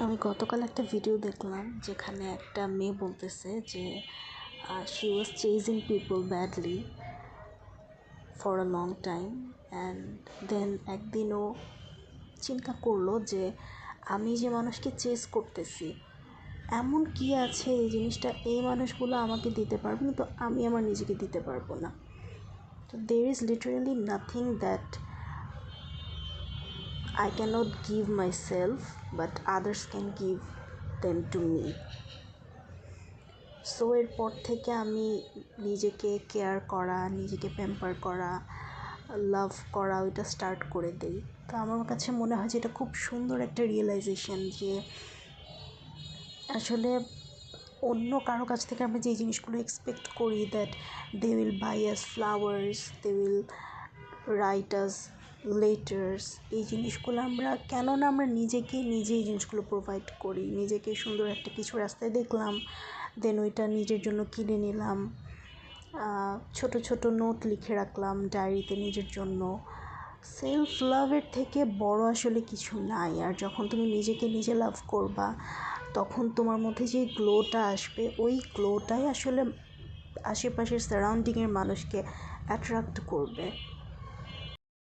আমি গতকাল একটা ভিডিও দেখলাম যেখানে একটা মেয়ে বলতেছে যে she was chasing people badly for a long time and then একদিন ও চিন্তা করলো যে আমি যে মানুষকে চেস করতেছি এমন কি আছে এই জিনিসটা এই মানুষগুলো আমাকে দিতে পারবে কিন্তু আমি আমার নিজেকে দিতে পারবো না। তো there is literally nothing that I cannot give myself but others can give them to me. So এরপর থেকে আমি নিজেকে কেয়ার করা, নিজেকে প্যাম্পার করা, লাভ করা ওইটা স্টার্ট করে দিই। তো আমার কাছে মনে হয় যে এটা খুব সুন্দর একটা রিয়েলাইজেশন যে আসলে অন্য কারো কাছ থেকে আমরা যে জিনিসগুলো এক্সপেক্ট করি that they will buy us flowers, they will write us letters, এই জিনিসগুলো আমরা কেন না আমরা নিজেকে নিজে এই জিনিসগুলো প্রোভাইড করি। নিজেকে সুন্দর একটা কিছু রাস্তায় দেখলাম, দেন ওইটা নিজের জন্য কিনে নিলাম, ছোট ছোট নোট লিখে রাখলাম ডায়েরিতে নিজের জন্য। সেলফ লাভের থেকে বড় আসলে কিছু নাই। আর যখন তুমি নিজেকে নিজে লাভ করবা তখন তোমার মধ্যে যে গ্লোটা আসবে ওই গ্লোটাই আসলে আশেপাশের সারাউন্ডিংয়ের মানুষকে অ্যাট্রাক্ট করবে।